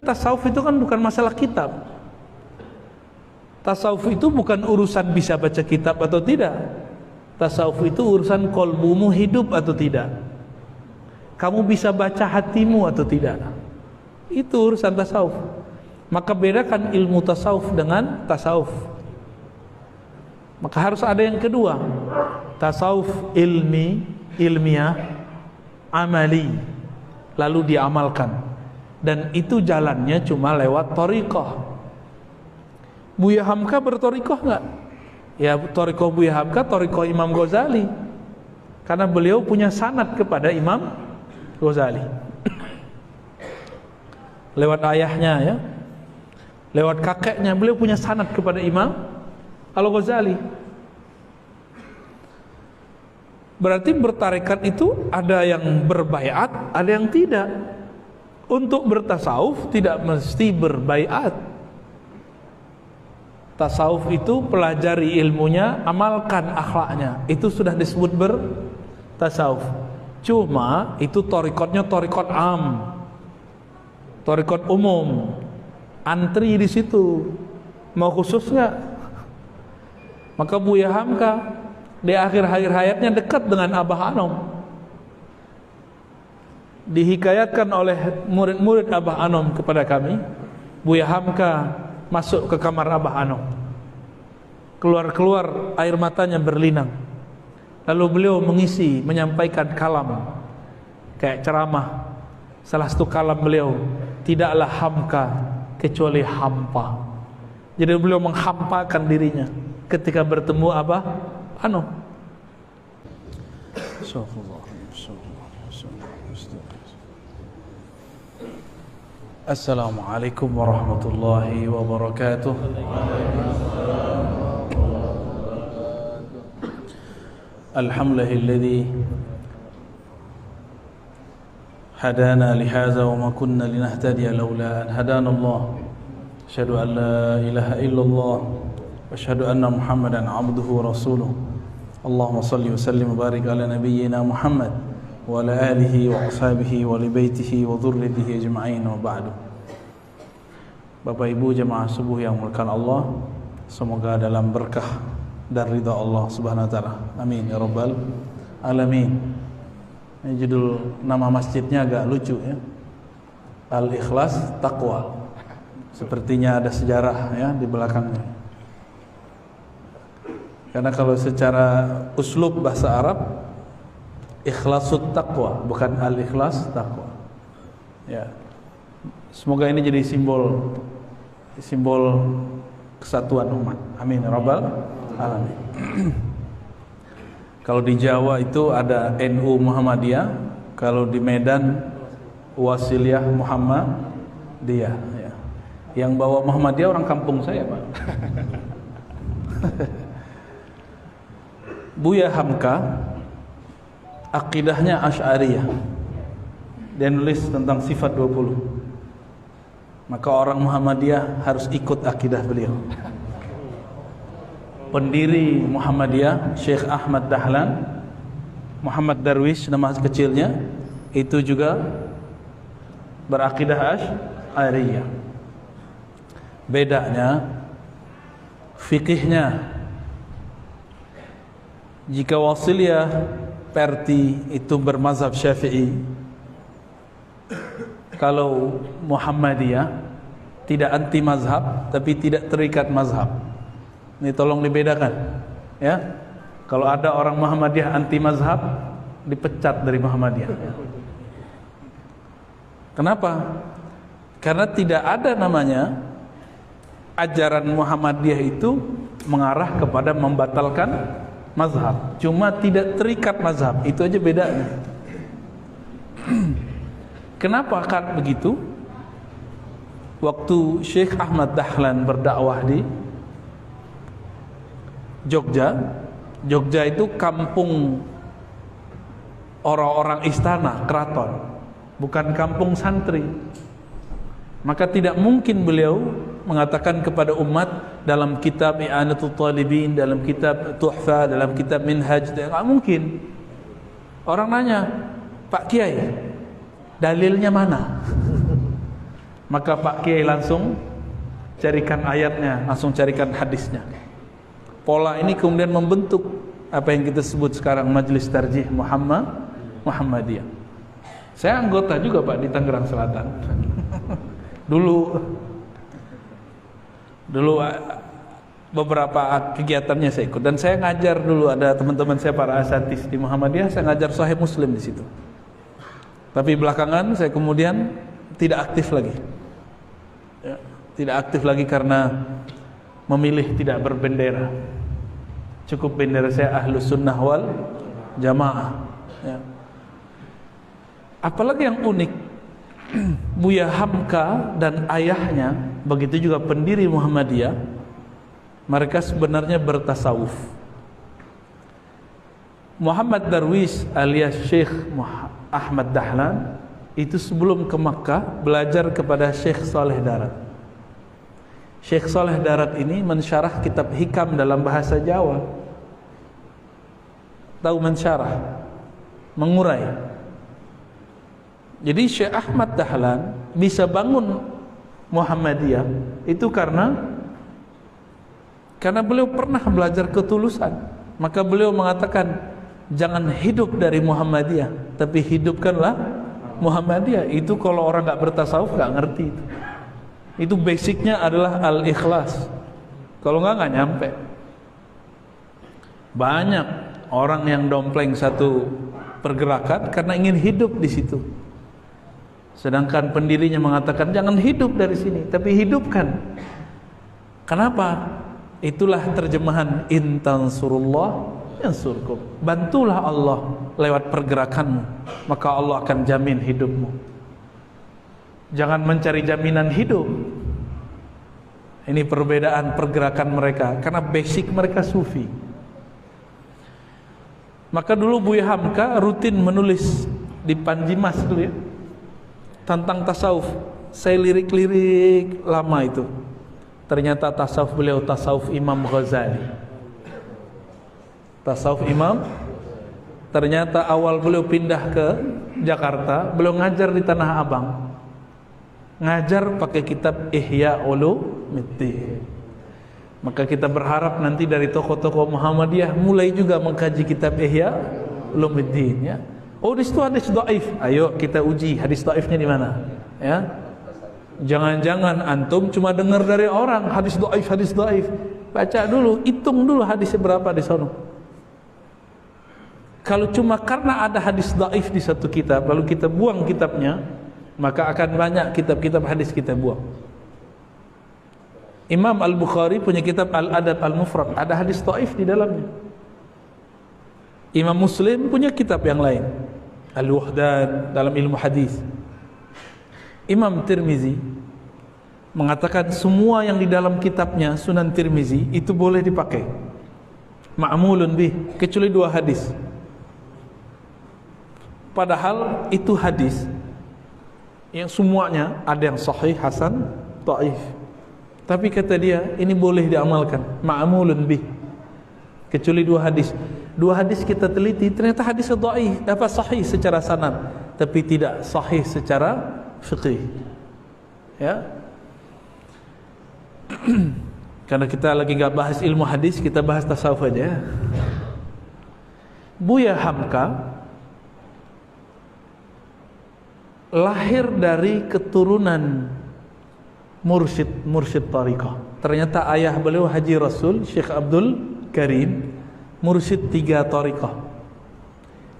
tasawuf itu kan bukan masalah kitab. Tasawuf itu bukan urusan bisa baca kitab atau tidak. Tasawuf itu urusan kolbumu hidup atau tidak. Kamu bisa baca hatimu atau tidak. Itu urusan tasawuf. Maka bedakan ilmu tasawuf dengan tasawuf. Maka harus ada yang kedua. Tasawuf ilmiah, amali, lalu diamalkan. Dan itu jalannya cuma lewat thariqah. Buya Hamka berthariqah enggak? Ya, thariqah Buya Hamka, thariqah Imam Ghazali. Karena beliau punya sanad kepada Imam Ghazali. Lewat ayahnya ya. Lewat kakeknya beliau punya sanad kepada Imam Al-Ghazali. Berarti bertarekat itu ada yang berbaiat, ada yang tidak. Untuk bertasawuf tidak mesti berbaiat. Tasawuf itu pelajari ilmunya, amalkan akhlaknya. Itu sudah disebut bertasawuf. Cuma itu thariqatnya thariqat am, thariqat umum. Antri di situ. Mau khusus nggak? Maka Buya Hamka di akhir hayatnya dekat dengan Abah Anom. Dihikayatkan oleh murid-murid Abah Anom kepada kami, Buya Hamka masuk ke kamar Abah Anom. Keluar-keluar air matanya berlinang. Lalu beliau menyampaikan kalam kayak ceramah. Salah satu kalam beliau, tidaklah Hamka kecuali hampa. Jadi beliau menghampakan dirinya ketika bertemu Abah Anom. Assalamualaikum warahmatullahi wabarakatuh. Alhamdulillahilladzi hadana lihadza wa ma kunna linahtadiya laula an hadana Allah. Asyhadu an la ilaha illallah wa asyhadu anna Muhammadan abduhu wa rasuluh. Allahumma salli wa sallim wa barik ala nabiyyina Muhammad wa ala alihi wa ashabihi wa li baitihi wa dhurriyyatihi ajma'in wa ba'du. Bapak Ibu jemaah subuh yang dimuliakan Allah, semoga dalam berkah dan ridha Allah Subhanahu wa taala. Amin ya rabbal alamin. Ini judul nama masjidnya agak lucu ya. Al-Ikhlas Taqwa. Sepertinya ada sejarah ya di belakangnya. Karena kalau secara uslub bahasa Arab, Ikhlasut Taqwa, bukan Al-Ikhlas Taqwa. Ya. Semoga ini jadi simbol kesatuan umat. Amin ya rabbal alamin. Kalau di Jawa itu ada NU Muhammadiyah, kalau di Medan Wasiliyah Muhammadiyah ya. Yang bawa Muhammadiyah orang kampung saya, Pak. Buya Hamka akidahnya Asy'ariyah. Dia nulis tentang sifat 20. Maka orang Muhammadiyah harus ikut akidah beliau. Pendiri Muhammadiyah Syekh Ahmad Dahlan, Muhammad Darwish nama kecilnya, itu juga berakidah Asy'ariyah. Bedanya fikihnya. Jika Wasiliyah Perti itu bermazhab Syafi'i, kalau Muhammadiyah tidak anti mazhab tapi tidak terikat mazhab. Ini tolong dibedakan ya. Kalau ada orang Muhammadiyah anti mazhab, dipecat dari Muhammadiyah. Kenapa? Karena tidak ada namanya ajaran Muhammadiyah itu mengarah kepada membatalkan mazhab, cuma tidak terikat mazhab. Itu aja bedanya. Kenapa kan begitu? Waktu Syekh Ahmad Dahlan berdakwah di Jogja itu kampung orang-orang istana, keraton, bukan kampung santri. Maka tidak mungkin beliau mengatakan kepada umat dalam kitab I'anatul Talibin, dalam kitab Tuhfa, dalam kitab Minhaj, tidak mungkin. Orang nanya, Pak Kiai, dalilnya mana? Maka Pak Kiai langsung carikan ayatnya, langsung carikan hadisnya. Pola ini kemudian membentuk apa yang kita sebut sekarang Majelis Tarjih Muhammadiyah. Saya anggota juga Pak di Tangerang Selatan. Dulu beberapa kegiatannya saya ikut, dan saya ngajar dulu, ada teman-teman saya para asatis di Muhammadiyah, saya ngajar Sahih Muslim di situ. Tapi belakangan saya kemudian tidak aktif lagi. Ya, tidak aktif lagi karena memilih tidak berbendera. Cukup bendera saya Ahlus Sunnah wal Jamaah. Ya. Apalagi yang unik, Buya Hamka dan ayahnya, begitu juga pendiri Muhammadiyah, mereka sebenarnya bertasawuf. Muhammad Darwish alias Syekh Ahmad Dahlan itu sebelum ke Makkah belajar kepada Syekh Saleh Darat. Syekh Saleh Darat ini mensyarah kitab hikam dalam bahasa Jawa. Tahu mensyarah, mengurai. Jadi Syekh Ahmad Dahlan bisa bangun Muhammadiyah itu karena beliau pernah belajar ketulusan. Maka beliau mengatakan, jangan hidup dari Muhammadiyah, tapi hidupkanlah Muhammadiyah. Itu kalau orang gak bertasawuf gak ngerti itu. Itu basicnya adalah al-ikhlas. Kalau gak nyampe. Banyak orang yang dompleng satu pergerakan karena ingin hidup di situ. Sedangkan pendirinya mengatakan jangan hidup dari sini, tapi hidupkan. Kenapa? Itulah terjemahan in tansurullah yansurkum. Bantulah Allah lewat pergerakanmu, maka Allah akan jamin hidupmu. Jangan mencari jaminan hidup. Ini perbedaan pergerakan mereka, karena basic mereka sufi. Maka dulu Buya Hamka rutin menulis di Panjimas dulu ya, tentang tasawuf. Saya lirik-lirik lama itu. Ternyata tasawuf beliau tasawuf Imam Ghazali. Tasawuf Imam. Ternyata awal beliau pindah ke Jakarta, beliau ngajar di Tanah Abang. Ngajar pakai kitab Ihya Ulumuddin. Maka kita berharap nanti dari tokoh-tokoh Muhammadiyah mulai juga mengkaji kitab Ihya Ulumuddin ya. Oh, di situ hadis dhaif. Ayo kita uji hadis dhaifnya di mana? Ya. Jangan-jangan antum cuma dengar dari orang hadis dhaif. Baca dulu, hitung dulu hadisnya berapa di sana. Kalau cuma karena ada hadis dhaif di satu kitab lalu kita buang kitabnya, maka akan banyak kitab-kitab hadis kita buang. Imam Al-Bukhari punya kitab Al-Adab Al-Mufrad, ada hadis dhaif di dalamnya. Imam Muslim punya kitab yang lain, Al-Wahdan dalam ilmu hadis. Imam Tirmizi mengatakan semua yang di dalam kitabnya Sunan Tirmizi itu boleh dipakai, ma'mulun bih, kecuali 2 hadis. Padahal itu hadis yang semuanya ada yang sahih, hasan, dhaif. Tapi kata dia ini boleh diamalkan, ma'mulun bih, kecuali 2 hadis. 2 hadis kita teliti, ternyata hadis dhaif, sahih secara sanad, tapi tidak sahih secara fiqih. Ya. Karena kita lagi enggak bahas ilmu hadis, kita bahas tasawuf aja. Buya Hamka lahir dari keturunan mursyid tariqah. Ternyata ayah beliau Haji Rasul Syekh Abdul Karim, mursyid 3 tariqah.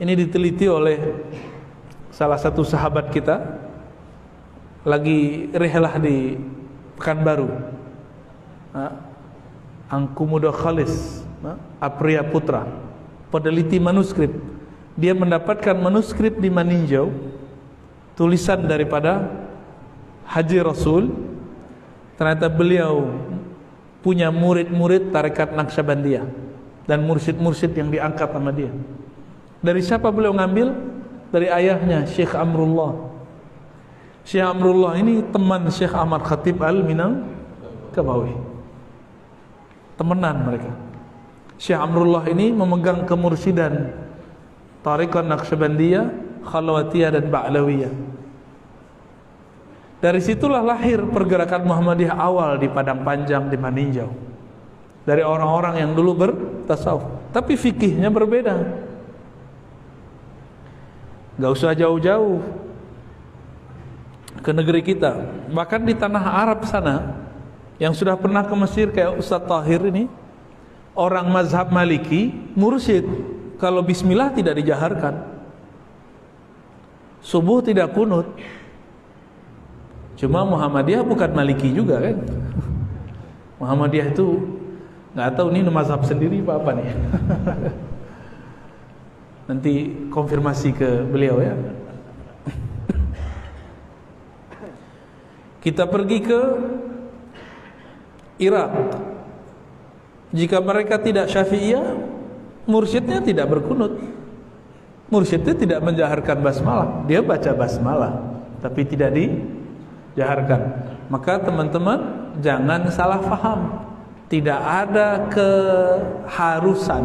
Ini diteliti oleh salah satu sahabat kita, lagi rihlah di Pekanbaru, Angku Muda Khalis, Apriya Putra, peneliti manuskrip. Dia mendapatkan manuskrip di Maninjau, tulisan daripada Haji Rasul. Ternyata beliau punya murid-murid tarekat Naqsyabandiyah dan mursyid-mursyid yang diangkat sama dia. Dari siapa beliau ngambil? Dari ayahnya Syekh Amrullah. Syekh Amrullah ini teman Syekh Ahmad Khatib Al-Minangkabawi. Temenan mereka. Syekh Amrullah ini memegang kemursidan tarekat Naqsyabandiyah, Khalwatiyah dan Ba'lawiyah. Dari situlah lahir pergerakan Muhammadiyah awal di Padang Panjang, di Maninjau. Dari orang-orang yang dulu bertasawuf, tapi fikihnya berbeda. Gak usah jauh-jauh ke negeri kita, bahkan di tanah Arab sana, yang sudah pernah ke Mesir kayak Ustadz Tahir ini, orang mazhab Maliki, mursyid kalau bismillah tidak dijaharkan, subuh tidak kunut. Cuma Muhammadiyah bukan Maliki juga kan. Muhammadiyah itu nggak tahu ini mazhab sendiri apa nih. Nanti konfirmasi ke beliau ya. Kita pergi ke Irak. Jika mereka tidak Syafi'iyah, mursyidnya tidak berkunut. Mursyidnya tidak menjaharkan basmalah. Dia baca basmalah, tapi tidak dijaharkan. Maka teman-teman jangan salah faham. Tidak ada keharusan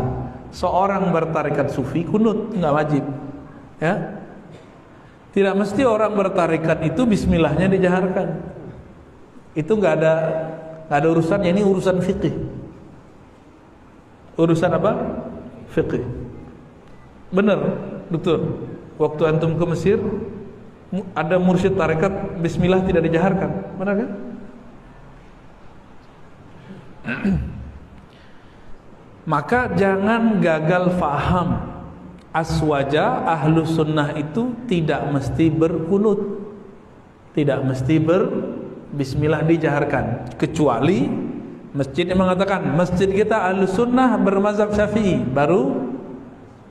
seorang bertarikat sufi kunut, nggak wajib. Ya. Tidak mesti orang bertarikat itu bismillahnya dijaharkan. Itu nggak ada urusannya. Ini urusan fikih. Urusan apa? Fikih. Benar, betul. Waktu antum ke Mesir, ada mursyid tarekat bismillah tidak dijaharkan, benar kan? Maka jangan gagal faham. Aswaja ahlus sunnah itu tidak mesti berkunut, tidak mesti bismillah dijaharkan, kecuali masjid yang mengatakan masjid kita ahlus sunnah bermazhab Syafi'i, baru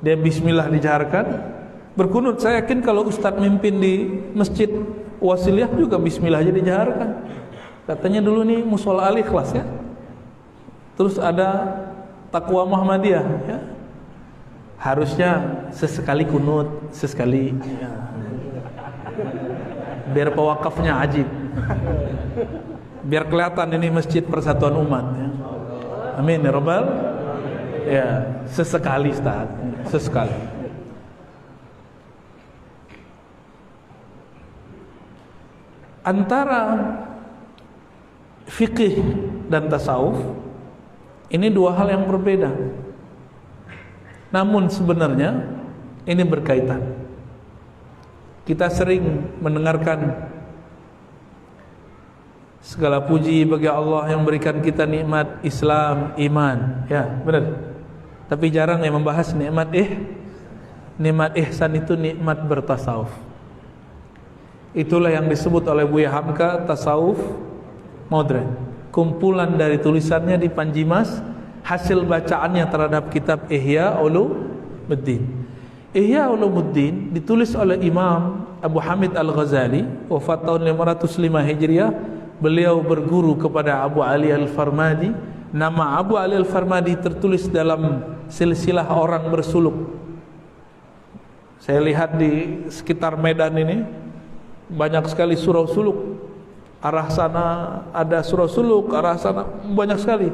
dia bismillah dijaharkan berkunut. Saya yakin kalau ustadz mimpin di masjid Wasiliyah juga bismillah aja dijaharkan. Katanya dulu nih musola Al-Ikhlas ya, terus ada Taqwa Muhammadiyah ya. Harusnya sesekali kunut, sesekali ya. Biar pewakafnya ajib, biar kelihatan ini masjid persatuan umat ya. Amin ya Rabbal. Ya, sesekali Ustaz, sesekali. Antara fikih dan tasawuf ini dua hal yang berbeda. Namun sebenarnya ini berkaitan. Kita sering mendengarkan segala puji bagi Allah yang berikan kita nikmat Islam, iman, ya benar. Tapi jarang yang membahas nikmat ihsan itu nikmat bertasawuf. Itulah yang disebut oleh Buya Hamka tasawuf modern. Kumpulan dari tulisannya di Panjimas, hasil bacaannya terhadap kitab Ihya Ulumuddin. Ihya Ulumuddin ditulis oleh Imam Abu Hamid Al-Ghazali, wafat tahun 505 Hijriah. Beliau berguru kepada Abu Ali Al-Farmadi. Nama Abu Ali Al-Farmadi tertulis dalam silsilah orang bersuluk. Saya lihat di sekitar Medan ini banyak sekali surau suluk. Arah sana ada surau suluk, arah sana banyak sekali.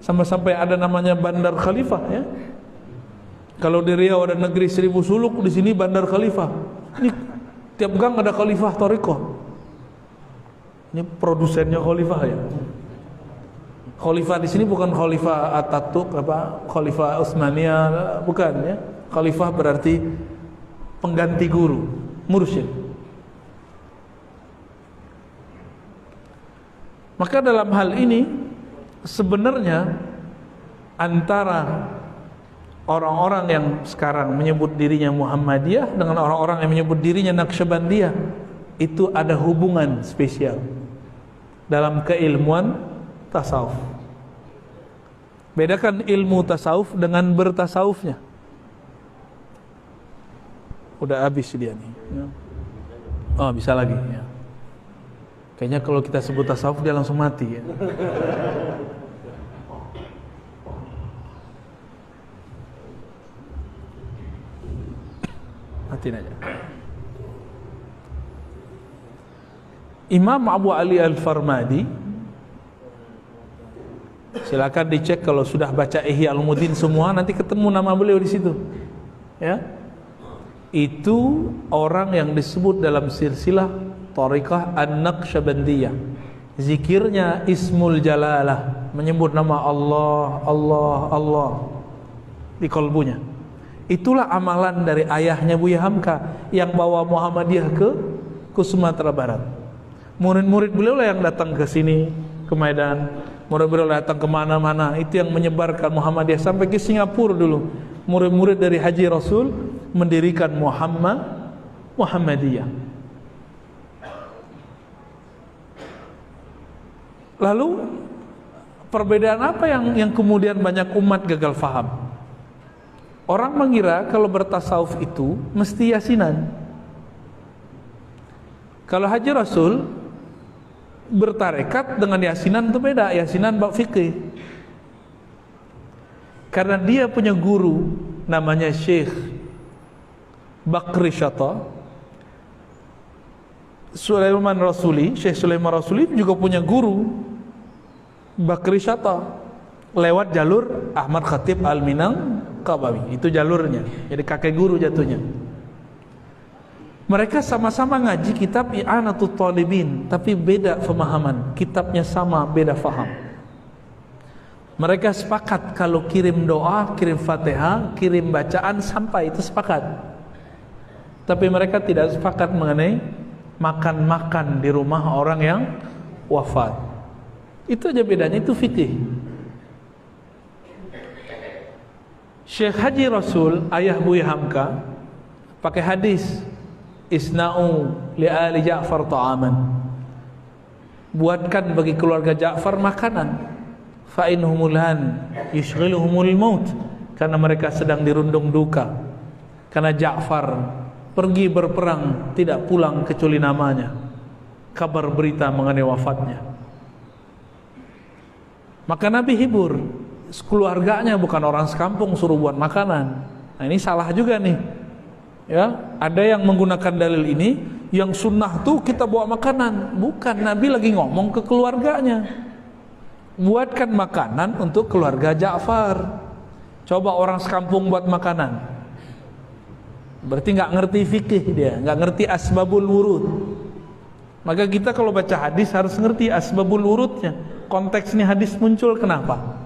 Sampai-sampai ada namanya Bandar Khalifah ya. Kalau di Riau ada negeri 1000 suluk, di sini Bandar Khalifah. Ini tiap gang ada Khalifah Thariqah. Ini produsennya Khalifah ya. Khalifah di sini bukan Khalifah Ataturk apa Khalifah Utsmaniyah, bukan ya. Khalifah berarti pengganti guru, mursyid. Maka dalam hal ini sebenarnya antara orang-orang yang sekarang menyebut dirinya Muhammadiyah dengan orang-orang yang menyebut dirinya Naqsyabandiyah itu ada hubungan spesial dalam keilmuan tasawuf. Bedakan ilmu tasawuf dengan bertasawufnya. Udah habis dia nih. Oh bisa lagi ya. Kayaknya kalau kita sebut tasawuf dia langsung mati ya. Matiin aja. Imam Abu Ali Al-Farmadi, silakan dicek kalau sudah baca Ihya Ulumuddin semua, nanti ketemu nama beliau di situ. Ya. Itu orang yang disebut dalam silsilah Thariqah An-Naqsyabandiyah. Zikirnya Ismul Jalalah, menyebut nama Allah, Allah, Allah di kolbunya. Itulah amalan dari ayahnya Buya Hamka yang bawa Muhammadiyah ke Sumatera Barat. Murid-murid beliau lah yang datang ke sini, ke Medan. Murid beliau datang ke mana-mana. Itu yang menyebarkan Muhammadiyah sampai ke Singapura dulu. Murid-murid dari Haji Rasul mendirikan Muhammadiyah. Lalu perbedaan apa yang kemudian banyak umat gagal faham? Orang mengira kalau bertasawuf itu mesti yasinan. Kalau Haji Rasul bertarekat dengan yasinan itu beda. Yasinan bab fikih. Karena dia punya guru namanya Syekh Bakri Syata Sulaiman Rasuli. Syekh Sulaiman Rasuli juga punya guru Bakri Syata lewat jalur Ahmad Khatib Al-Minangkabawi. Itu jalurnya. Jadi kakek guru jatuhnya. Mereka sama-sama ngaji kitab I'anatul Talibin, tapi beda pemahaman. Kitabnya sama, beda faham. Mereka sepakat kalau kirim doa, kirim Fatihah, kirim bacaan sampai, itu sepakat. Tapi mereka tidak sepakat mengenai makan-makan di rumah orang yang wafat. Itu aja bedanya, itu fikih. Syekh Haji Rasul, ayah Buya Hamka, pakai hadis, isna'u li ali Ja'far ta'aman. Buatkan bagi keluarga Ja'far makanan. Fa innahumul han yushghiluhumul maut, karena mereka sedang dirundung duka. Karena Ja'far pergi berperang, tidak pulang kecuali namanya. Kabar berita mengenai wafatnya. Maka Nabi hibur keluarganya, bukan orang sekampung suruh buat makanan. Nah ini salah juga nih. Ya, ada yang menggunakan dalil ini, yang sunnah tuh kita bawa makanan. Bukan, Nabi lagi ngomong ke keluarganya. Buatkan makanan untuk keluarga Ja'far. Coba orang sekampung buat makanan. Berarti nggak ngerti fikih dia, nggak ngerti asbabul wurud. Maka kita kalau baca hadis harus ngerti asbabul wurudnya. Konteksnya hadis muncul kenapa?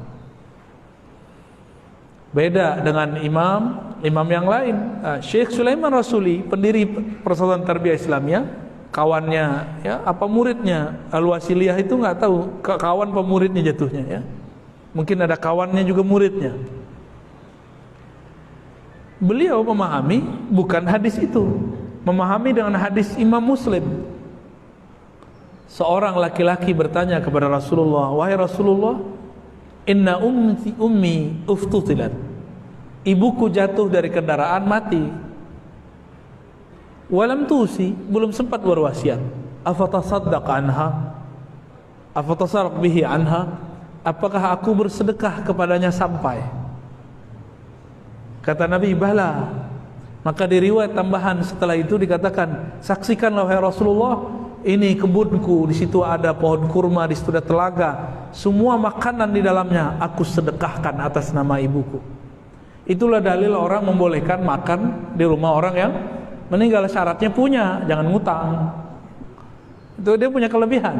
Beda dengan imam yang lain. Syekh Sulaiman Rasuli, pendiri Persatuan Tarbiyah Islamiyah, kawannya ya, apa muridnya Al-Wasiliyah itu nggak tahu, kawan pemuridnya jatuhnya ya. Mungkin ada kawannya juga muridnya. Beliau memahami bukan hadis itu, memahami dengan hadis Imam Muslim. Seorang laki-laki bertanya kepada Rasulullah, wahai Rasulullah, inna ummi uftutilat, ibuku jatuh dari kendaraan mati, walam tusi, belum sempat berwasiat, afatasaddaq anha, afatasaddaq bihi anha, apakah aku bersedekah kepadanya sampai? Kata Nabi, bala. Maka di riwayat tambahan setelah itu dikatakan, saksikanlah wahai Rasulullah, ini kebunku, di situ ada pohon kurma, di situ ada telaga, semua makanan di dalamnya aku sedekahkan atas nama ibuku. Itulah dalil orang membolehkan makan di rumah orang yang meninggal. Syaratnya punya, jangan ngutang. Itu dia punya kelebihan.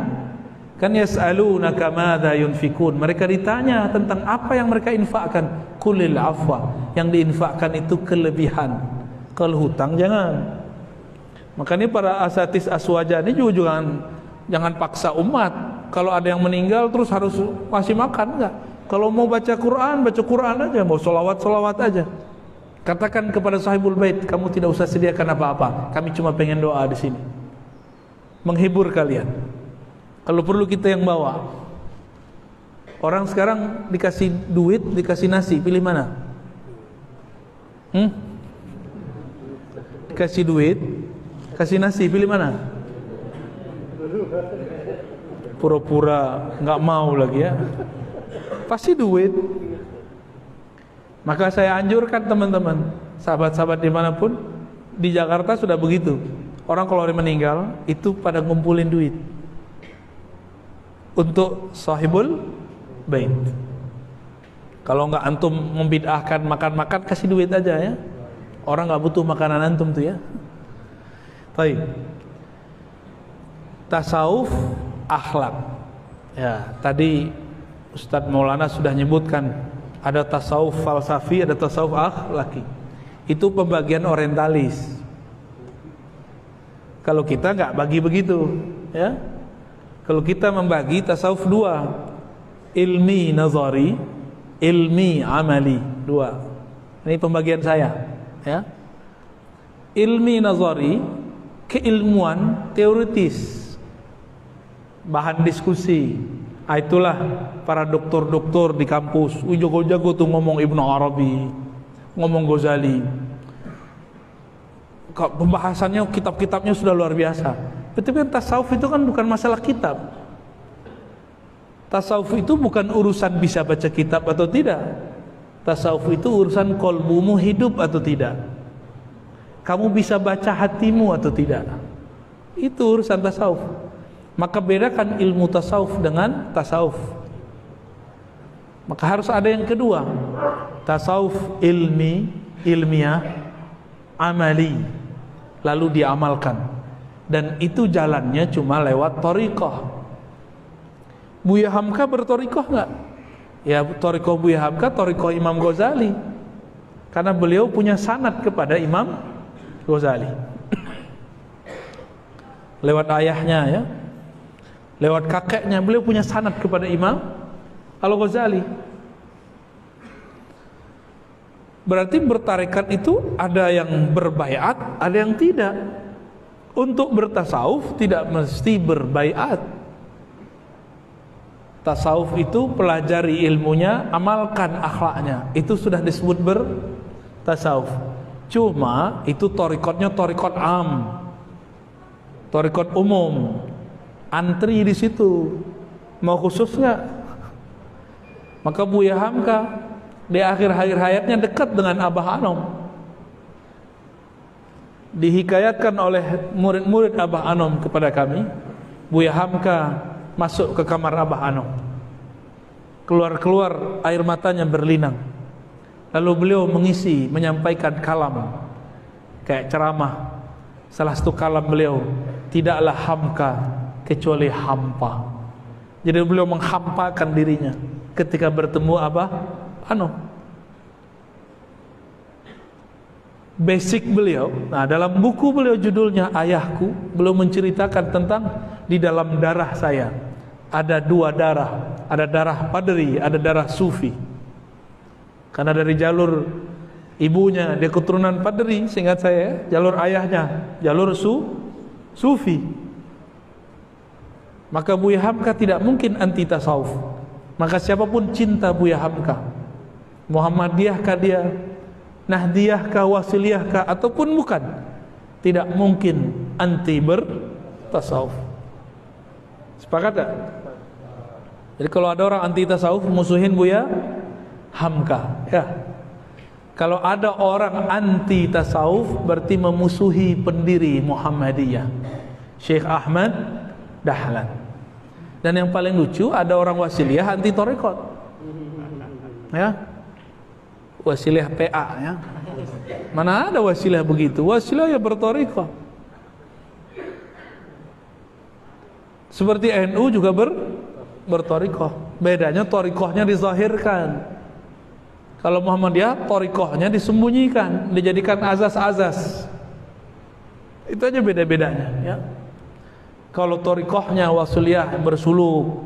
Kan yas'alunaka madza yunfikun, mereka ditanya tentang apa yang mereka infakkan. Qulil afwa, yang diinfakkan itu kelebihan. Kalau hutang jangan. Makanya para asatis aswaja ini juga jangan paksa umat. Kalau ada yang meninggal terus harus kasih makan, enggak. Kalau mau baca Quran aja, mau solawat aja. Katakan kepada sahibul bait, kamu tidak usah sediakan apa-apa, kami cuma pengen doa di sini, menghibur kalian. Kalau perlu kita yang bawa. Orang sekarang dikasih duit, dikasih nasi, pilih mana? Dikasih duit, kasih nasi, pilih mana? Pura-pura nggak mau lagi ya. Pasti duit. Maka saya anjurkan teman-teman, sahabat-sahabat dimanapun, di Jakarta sudah begitu. Orang kalau orang meninggal itu pada ngumpulin duit untuk sahibul bait. Kalau nggak antum membid'ahkan makan-makan, kasih duit aja ya. Orang nggak butuh makanan antum tuh ya. Baik. tasawuf akhlak. Ya, tadi Ustadz Maulana sudah menyebutkan ada tasawuf falsafi, ada tasawuf akhlaki. Itu pembagian orientalis. Kalau kita nggak bagi begitu, ya. Kalau kita membagi tasawuf dua, ilmi nazari, ilmi amali, dua. Ini pembagian saya, ya. Ilmi nazari, keilmuan teoritis, bahan diskusi. Itulah para doktor-doktor di kampus, jago-jago tuh ngomong Ibnu Arabi, ngomong Ghazali. Pembahasannya, kitab-kitabnya sudah luar biasa. Tapi tasawuf itu kan bukan masalah kitab. Tasawuf itu bukan urusan bisa baca kitab atau tidak. Tasawuf itu urusan kolbumu hidup atau tidak. Kamu bisa baca hatimu atau tidak. Itu urusan tasawuf. Maka bedakan ilmu tasawuf dengan tasawuf. Maka harus ada yang kedua. Tasawuf ilmiah, amali, lalu diamalkan. Dan itu jalannya cuma lewat thariqah. Buya Hamka berthariqah enggak? Ya, thariqah Buya Hamka, thariqah Imam Ghazali. Karena beliau punya sanad kepada Imam Ghazali. Lewat ayahnya, ya. Lewat kakeknya, beliau punya sanad kepada Imam Al-Ghazali. Berarti bertarekat itu ada yang berbaiat, ada yang tidak. Untuk bertasawuf tidak mesti berbaiat. Tasawuf itu pelajari ilmunya, amalkan akhlaknya. Itu sudah disebut bertasawuf. Cuma itu thariqatnya thariqat am, thariqat umum. Antri di situ, mau khusus nggak? Maka Buya Hamka di akhir hayatnya dekat dengan Abah Anom. Dihikayatkan oleh murid-murid Abah Anom kepada kami, Buya Hamka masuk ke kamar Abah Anom. Keluar-keluar air matanya berlinang. Lalu beliau menyampaikan kalam kayak ceramah. Salah satu kalam beliau, tidaklah Hamka kecuali hampa. Jadi beliau menghampakan dirinya ketika bertemu Abah Anom. Basic beliau, nah dalam buku beliau judulnya Ayahku, beliau menceritakan tentang di dalam darah saya ada dua darah, ada darah Padri, ada darah Sufi. Karena dari jalur ibunya dia keturunan Padri, seingat saya, jalur ayahnya jalur Sufi. Maka Buya Hamka tidak mungkin anti tasawuf. Maka siapapun cinta Buya Hamka, Muhammadiyahkah dia, Nahdiyahkah, Wasiliyahkah, ataupun bukan, tidak mungkin anti bertasawuf. Sepakat tak? Jadi kalau ada orang anti tasawuf, musuhin Buya Hamka, ya. Kalau ada orang anti tasawuf, berarti memusuhi pendiri Muhammadiyah, Syekh Ahmad Dahlan. Dan yang paling lucu, ada orang wasiliyah anti thariqat, ya, wasiliyah PA, ya. Mana ada wasiliyah begitu? Wasiliyah ya berthariqat. Seperti NU juga berthariqat. Bedanya thariqahnya dizahirkan. Kalau Muhammadiyah thariqahnya disembunyikan, dijadikan azas-azas. Itu aja beda-bedanya, ya. Kalau thariqahnya wasiliyah bersuluk,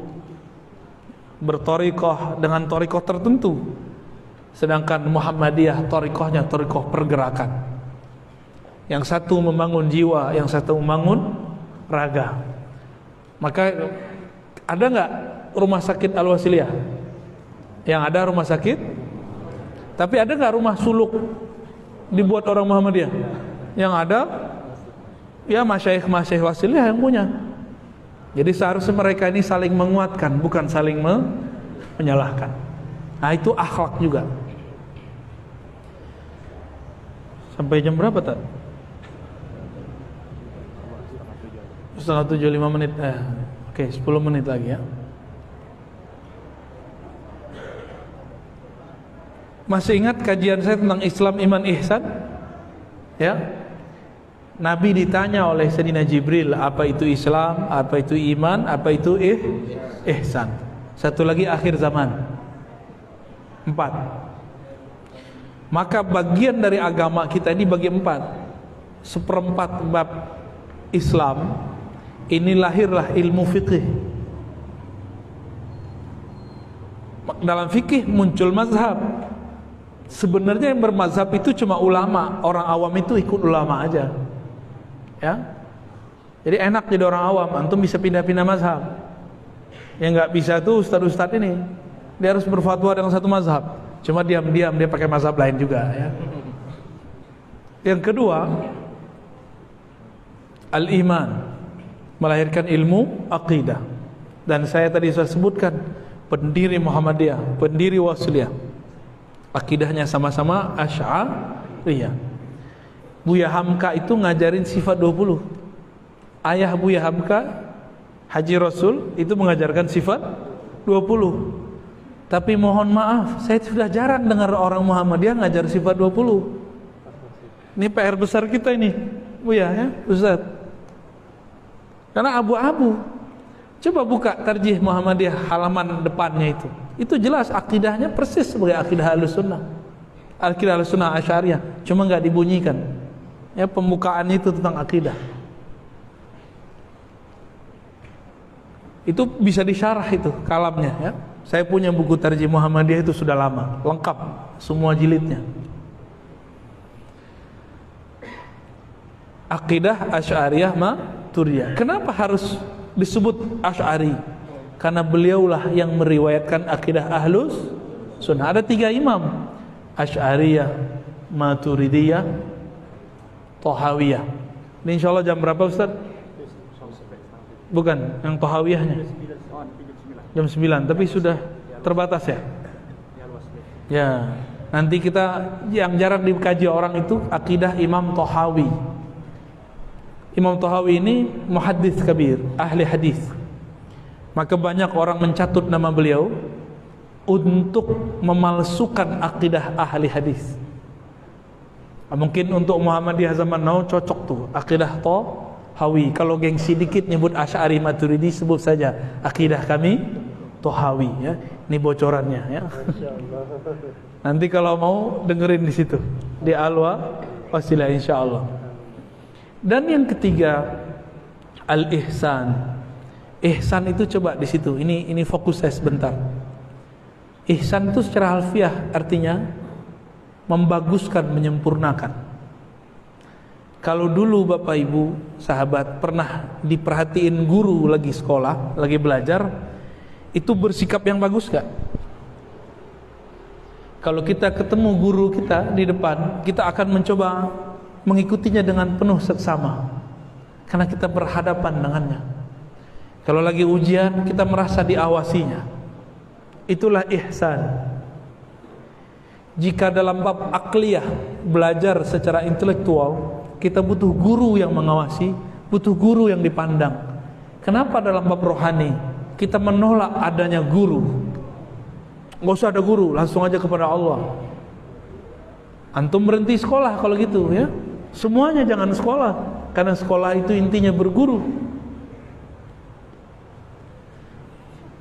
berthariqah dengan thariqah tertentu, sedangkan Muhammadiyah thariqahnya thariqah pergerakan. Yang satu membangun jiwa, yang satu membangun raga. Maka ada nggak rumah sakit Al-Wasiliyah? Yang ada rumah sakit, tapi ada nggak rumah suluk dibuat orang Muhammadiyah? Yang ada ya masyaikh wasiliyah yang punya. Jadi seharusnya mereka ini saling menguatkan, bukan saling menyalahkan. Nah itu akhlak juga. Sampai jam berapa tak? 6:30, 5 menit. Oke, 10 menit lagi, ya. Masih ingat kajian saya tentang Islam, Iman, Ihsan? Ya. Nabi ditanya oleh Sayyidina Jibril, apa itu Islam, apa itu iman, apa itu ihsan. Satu lagi akhir zaman. 4. Maka bagian dari agama kita ini bagi 4. Seperempat bab Islam ini lahirlah ilmu fikih. Dalam fikih muncul mazhab. Sebenarnya yang bermazhab itu cuma ulama. Orang awam itu ikut ulama aja. Ya, jadi enak jadi orang awam. Antum bisa pindah-pindah mazhab. Yang nggak bisa tuh ustadz-ustadz ini, dia harus berfatwa dengan satu mazhab. Cuma diam-diam dia pakai mazhab lain juga. Ya. Yang kedua, al-iman, melahirkan ilmu aqidah. Dan saya tadi sudah sebutkan pendiri Muhammadiyah, pendiri Wasliyah, akidahnya sama-sama Asy'ariyah. Buya Hamka itu ngajarin sifat 20. Ayah Buya Hamka, Haji Rasul, itu mengajarkan sifat 20. Tapi mohon maaf, saya sudah jarang dengar orang Muhammadiyah ngajar sifat 20. Ini PR besar kita ini, Buya, ya, Ustaz. Karena abu-abu. Coba buka Tarjih Muhammadiyah halaman depannya itu. Itu jelas akidahnya persis sebagai akidah Ahlussunnah. Akidah Ahlussunnah Asy'ariyah, cuma enggak dibunyikan. Ya, pembukaan itu tentang akidah. Itu bisa disyarah itu kalamnya, ya. Saya punya buku Tarjih Muhammadiyah itu sudah lama, lengkap semua jilidnya. Akidah Asy'ariyah Maturidiyah. Kenapa harus disebut Asy'ari? Karena beliaulah yang meriwayatkan akidah Ahlus Sunnah. Ada 3 imam, Asy'ariyah, Maturidiyah, Thahawiyah. Ini insyaallah jam berapa Ustaz? Bukan, yang Thahawiyahnya jam 9, tapi sudah terbatas ya? Ya, nanti kita yang jarang dikaji orang itu akidah Imam Thahawi. Imam Thahawi ini muhaddits kabir, ahli hadis. Maka banyak orang mencatut nama beliau untuk memalsukan akidah ahli hadis. Mungkin untuk Muhammadiyah zaman now cocok tuh akidah Thahawi. Kalau gengsi dikit nyebut Asy'ari Maturidi, sebut saja akidah kami Thahawi, ya. Ini bocorannya, ya. Nanti kalau mau dengerin di situ di Alwa Wasilah insyaallah. Dan yang ketiga, al-ihsan. Ihsan itu coba di situ. Ini fokus saya sebentar. Ihsan itu secara harfiah artinya membaguskan, menyempurnakan. Kalau dulu Bapak Ibu sahabat pernah diperhatiin guru lagi sekolah, lagi belajar, itu bersikap yang bagus gak? Kalau kita ketemu guru kita di depan, kita akan mencoba mengikutinya dengan penuh seksama, karena kita berhadapan dengannya. Kalau lagi ujian, kita merasa diawasinya. Itulah ihsan. Jika dalam bab akliyah, belajar secara intelektual, kita butuh guru yang mengawasi, butuh guru yang dipandang. Kenapa dalam bab rohani kita menolak adanya guru? Nggak usah ada guru, langsung aja kepada Allah. Antum berhenti sekolah kalau gitu, ya. Semuanya jangan sekolah, karena sekolah itu intinya berguru.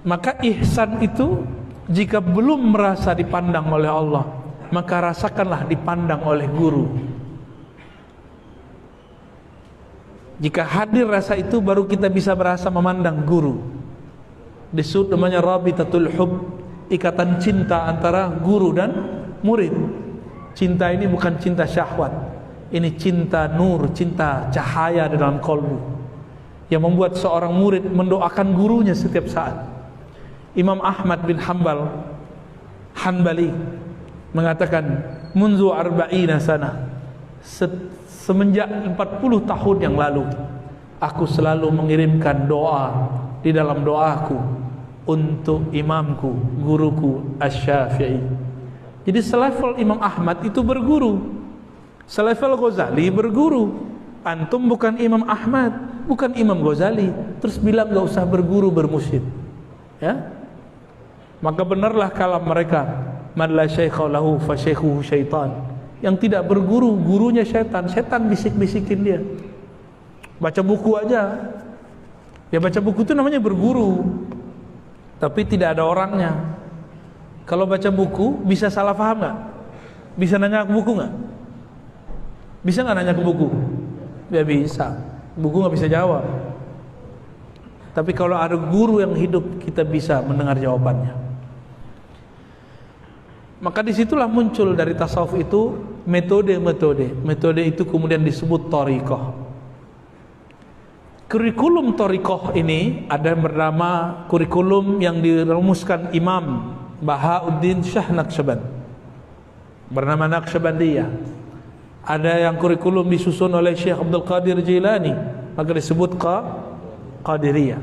Maka ihsan itu jika belum merasa dipandang oleh Allah, maka rasakanlah dipandang oleh guru. Jika hadir rasa itu, baru kita bisa merasa memandang guru. Disebut namanya rabitatul hub, ikatan cinta antara guru dan murid. Cinta ini bukan cinta syahwat, ini cinta nur, cinta cahaya di dalam kalbu, yang membuat seorang murid mendoakan gurunya setiap saat. Imam Ahmad bin Hanbali mengatakan, munzu arba'ina sana, semenjak 40 tahun yang lalu, aku selalu mengirimkan doa di dalam doaku untuk imamku, guruku Asy-Syafi'i. Jadi selevel Imam Ahmad itu berguru, selevel Ghazali berguru. Antum bukan Imam Ahmad, bukan Imam Ghazali, terus bilang gak usah berguru, bermusyid, ya. Maka benarlah kalam mereka, man la syaikha lahu fa syaikhuhu syaitan. Yang tidak berguru, gurunya setan. Setan bisik-bisikin dia. Baca buku aja. Ya baca buku itu namanya berguru. Tapi tidak ada orangnya. Kalau baca buku bisa salah paham nggak? Bisa nanya ke buku nggak? Bisa nggak nanya ke buku? Ya bisa. Buku nggak bisa jawab. Tapi kalau ada guru yang hidup, kita bisa mendengar jawabannya. Maka disitulah muncul dari tasawuf itu metode-metode. Metode itu kemudian disebut thariqah. Kurikulum thariqah ini ada yang bernama kurikulum yang dirumuskan Imam Bahauddin Shah Naqsyaband, bernama Naqsyabandiyah. Ada yang kurikulum disusun oleh Syekh Abdul Qadir Jilani, maka disebut Qadiriyah.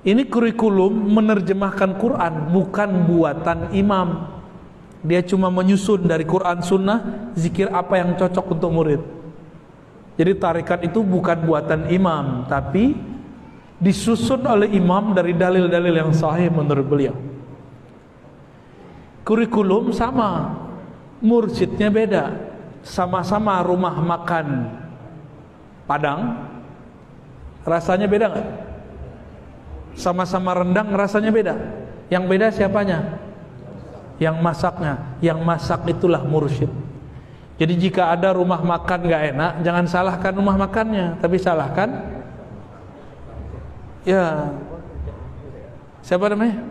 Ini kurikulum menerjemahkan Quran, bukan buatan imam. Dia cuma menyusun dari Quran Sunnah, zikir apa yang cocok untuk murid. Jadi tarikat itu bukan buatan imam, tapi disusun oleh imam dari dalil-dalil yang sahih menurut beliau. Kurikulum sama, mursyidnya beda. Sama-sama rumah makan Padang, rasanya beda nggak? Sama-sama rendang, rasanya beda. Yang beda siapanya? Yang masaknya. Yang masak itulah mursyid. Jadi jika ada rumah makan nggak enak, jangan salahkan rumah makannya, tapi salahkan ya siapa namanya?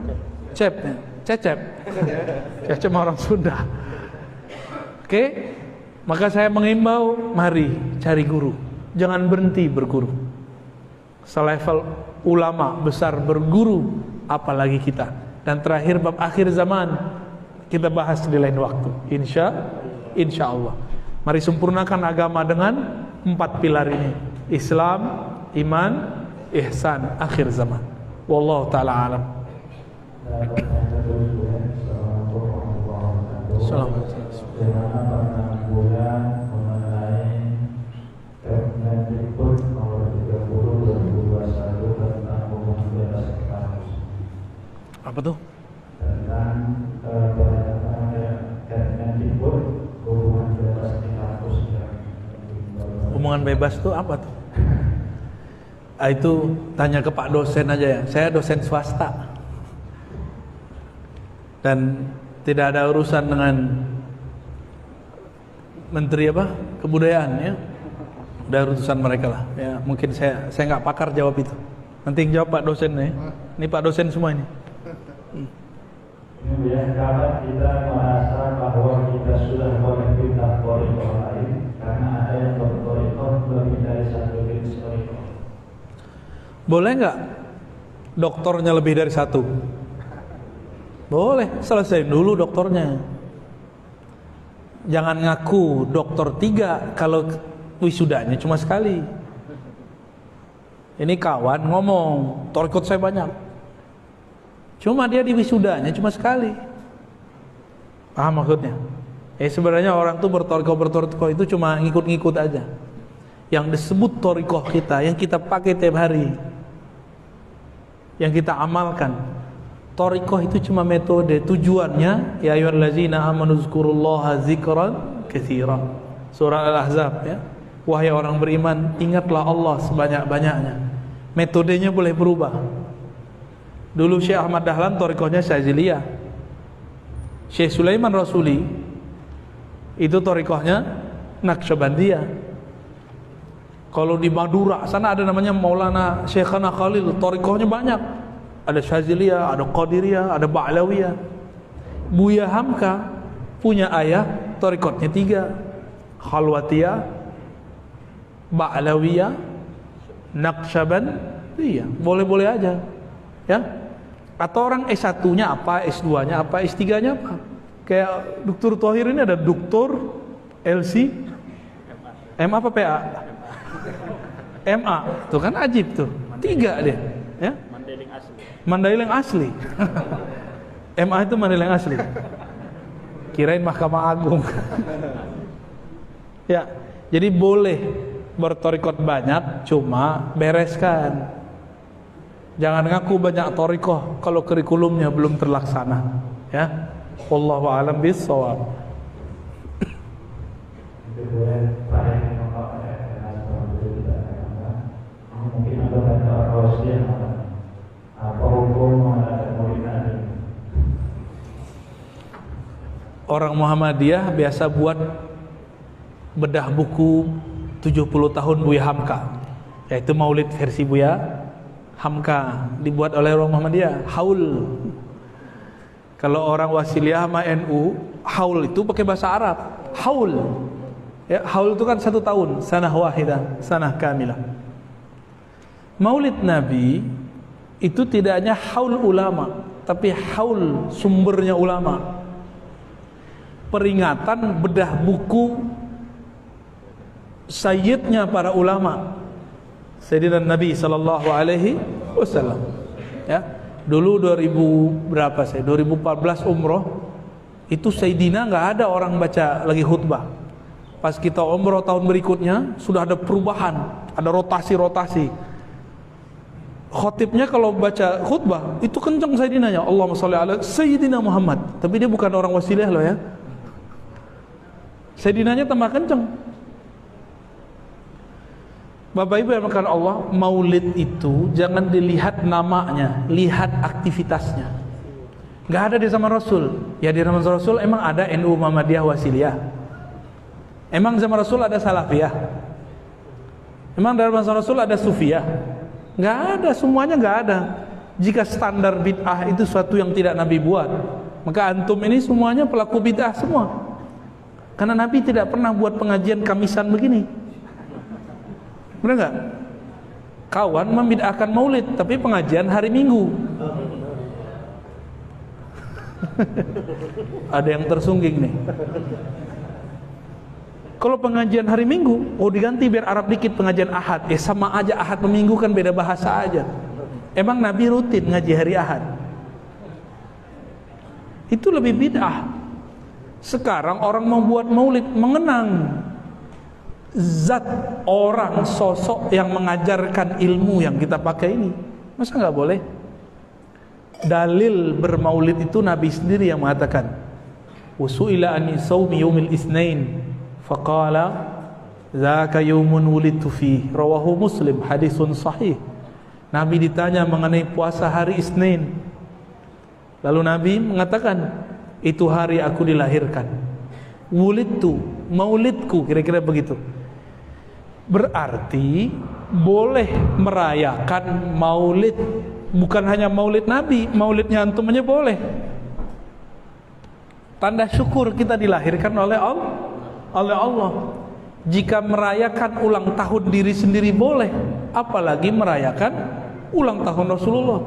Cecep. Cecep orang Sunda. Oke? Maka saya mengimbau, mari cari guru. Jangan berhenti berguru. Selevel ulama besar berguru, apalagi kita. Dan terakhir bab akhir zaman kita bahas di lain waktu. Insya Allah. Mari sempurnakan agama dengan 4 pilar ini: Islam, iman, ihsan, akhir zaman. Wallahu ta'ala alam. Assalamualaikum. Apa tuh? Hubungan bebas itu apa tuh? Itu tanya ke Pak dosen aja ya. Saya dosen swasta dan tidak ada urusan dengan menteri kebudayaan ya. Udah urusan mereka lah. Ya mungkin saya nggak pakar jawab itu. Nanti jawab Pak dosen nih. Ini Pak dosen semua ini. Kemudian kalau kita merasa bahwa kita sudah boleh pindah thariqah lain karena ada yang berthariqah lebih dari satu jenis thariqah. Boleh nggak doktornya lebih dari satu? Boleh, selesai dulu doktornya. Jangan ngaku dokter 3 kalau wisudanya cuma sekali. Ini kawan ngomong, thariqah saya banyak. Cuma dia di wisudanya cuma sekali. Paham maksudnya? Sebenarnya orang tuh berthariqah itu cuma ngikut-ngikut aja. Yang disebut thariqah kita, yang kita pakai tiap hari, yang kita amalkan. Thariqah itu cuma metode, tujuannya ya ayyuhallazina amanu dzkurullaha dzikran katsira. Surah Al-Ahzab ya. Wahai orang beriman, ingatlah Allah sebanyak-banyaknya. Metodenya boleh berubah. Dulu Syekh Ahmad Dahlan thariqahnya Syaziliyah. Syekh Sulaiman Rasuli itu thariqahnya Naqsyabandiyah. Kalau di Madura sana ada namanya Maulana Syekhana Khalil, thariqahnya banyak. Ada Syaziliyah, ada Qadiriyah, ada Ba'lawiyah. Buya Hamka punya ayah thariqahnya 3. Khalwatiyah, Ba'lawiyah, Naqsyabandiyah. Boleh-boleh aja. Ya. Atau orang S1-nya apa, S2-nya apa, S3-nya apa. Kayak Dr. Thohir ini ada Dr. LC M apa PA? MA. Tuh kan ajib tuh. 3 dia, ya. Mandailing asli. MA itu Mandailing asli. Kirain Mahkamah Agung. Ya, jadi boleh berthariqah banyak, cuma bereskan. Jangan ngaku banyak thariqah kalau kurikulumnya belum terlaksana, ya. Wallahu a'lam bishawab. orang Muhammadiyah biasa buat bedah buku 70 tahun Buya Hamka, yaitu maulid versi Buya Hamka, dibuat oleh orang Muhammadiyah. Haul. Kalau orang Wasiliyah sama NU, haul itu pakai bahasa Arab. Haul. Ya, haul itu kan 1 tahun, sanah wahidah, sanah kamilah. Maulid Nabi itu tidak hanya haul ulama, tapi haul sumbernya ulama. Peringatan bedah buku sayyidnya para ulama, Sayyidina Nabi sallallahu alaihi wasallam. Ya, dulu 2014 umroh itu Sayyidina nggak ada orang baca lagi khutbah. Pas kita umroh tahun berikutnya sudah ada perubahan, ada rotasi. Khotibnya kalau baca khutbah itu kencang Sayyidinanya, Allahumma sholli ala Sayyidina Muhammad, tapi dia bukan orang Wasiliyah loh ya. Sayyidinanya tambah kencang. Bapak Ibu yang dimuliakan Allah, maulid itu jangan dilihat namanya, lihat aktivitasnya. Gak ada di zaman Rasul. Ya di zaman Rasul emang ada NU Muhammadiyah Wasiliyah. Emang zaman Rasul ada Salafiyah. Emang dari zaman Rasul ada Sufiyah. Gak ada, semuanya gak ada. Jika standar bid'ah itu suatu yang tidak Nabi buat, maka antum ini semuanya pelaku bid'ah semua. Karena Nabi tidak pernah buat pengajian Kamisan begini. Benar nggak? Kawan membid'ahkan maulid, tapi pengajian hari Minggu. Ada yang tersungging nih. Kalau pengajian hari Minggu, diganti biar Arab dikit pengajian Ahad. Sama aja, Ahad sama Minggu kan beda bahasa aja. Emang Nabi rutin ngaji hari Ahad? Itu lebih bid'ah. Sekarang orang membuat maulid mengenang zat orang, sosok yang mengajarkan ilmu yang kita pakai ini. Masa nggak boleh? Dalil bermaulid itu Nabi sendiri yang mengatakan, "Wasu'ila an saumi yaumil itsnain faqala dzaka yaumun wulidtu fi." Rawahu Muslim, hadisun sahih. Nabi ditanya mengenai puasa hari Isnin, lalu Nabi mengatakan, "Itu hari aku dilahirkan." Wulidtu, maulidku, kira-kira begitu. Berarti boleh merayakan maulid, bukan hanya maulid Nabi, maulidnya antum aja boleh. Tanda syukur kita dilahirkan oleh Allah. Jika merayakan ulang tahun diri sendiri boleh, apalagi merayakan ulang tahun Rasulullah.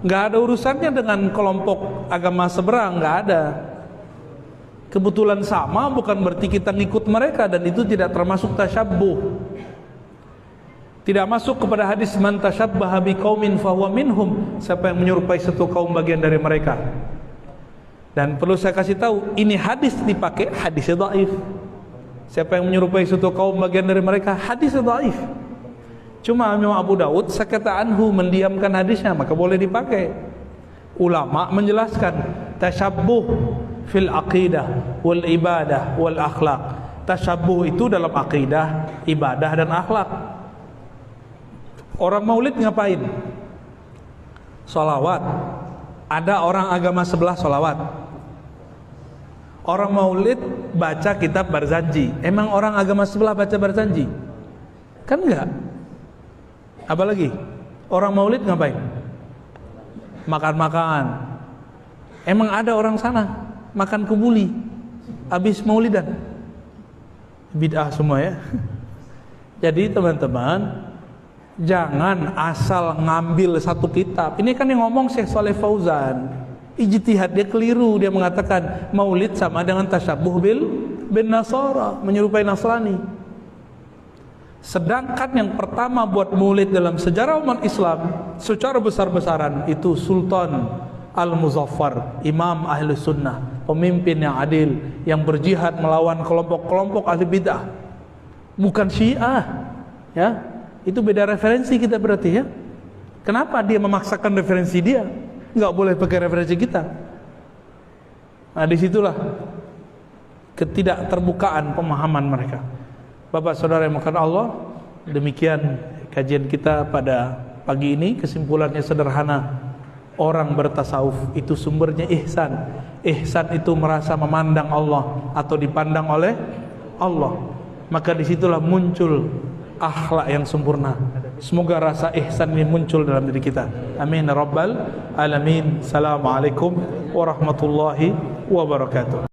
Nggak ada urusannya dengan kelompok agama seberang, nggak ada. Kebetulan sama bukan berarti kita ngikut mereka, dan itu tidak termasuk tasyabbuh. Tidak masuk kepada hadis man tasyabbaha biqaumin fahuwa minhum, siapa yang menyerupai satu kaum bagian dari mereka. Dan perlu saya kasih tahu, ini hadis dipakai, hadisnya dhaif. Siapa yang menyerupai satu kaum bagian dari mereka, hadisnya dhaif. Cuma Imam Abu Daud sakata anhu, mendiamkan hadisnya, maka boleh dipakai. Ulama menjelaskan tasyabbuh fil aqidah wal ibadah wal akhlaq. Tasyabbuh itu dalam aqidah, ibadah dan akhlak. Orang maulid ngapain? Sholawat. Ada orang agama sebelah sholawat. Orang maulid baca kitab Barzanji. Emang orang agama sebelah baca Barzanji? Kan enggak. Apalagi orang maulid ngapain? Makan-makan. Emang ada orang sana makan kebuli habis maulidan? Bid'ah semua ya. Jadi teman-teman, jangan asal ngambil satu kitab. Ini kan yang ngomong Syekh Saleh Fauzan. Ijtihad dia keliru, dia mengatakan maulid sama dengan tasyabbuh bin Nasara, menyerupai Nasrani. Sedangkan yang pertama buat maulid dalam sejarah umat Islam secara besar-besaran itu Sultan Al-Muzaffar, Imam Ahli Sunnah, pemimpin yang adil, yang berjihad melawan kelompok-kelompok ahli bid'ah. Bukan Syiah, ya. Itu beda referensi kita berarti ya. Kenapa dia memaksakan referensi dia? Nggak boleh pakai referensi kita. Nah disitulah ketidakterbukaan pemahaman mereka. Bapak saudara yang dimuliakan Allah, demikian kajian kita pada pagi ini. Kesimpulannya sederhana, orang bertasawuf itu sumbernya ihsan. ihsan itu merasa memandang Allah atau dipandang oleh Allah, maka disitulah muncul akhlak yang sempurna. Semoga rasa ihsan ini muncul dalam diri kita. Amin ya rabbal alamin. Assalamualaikum warahmatullahi wabarakatuh.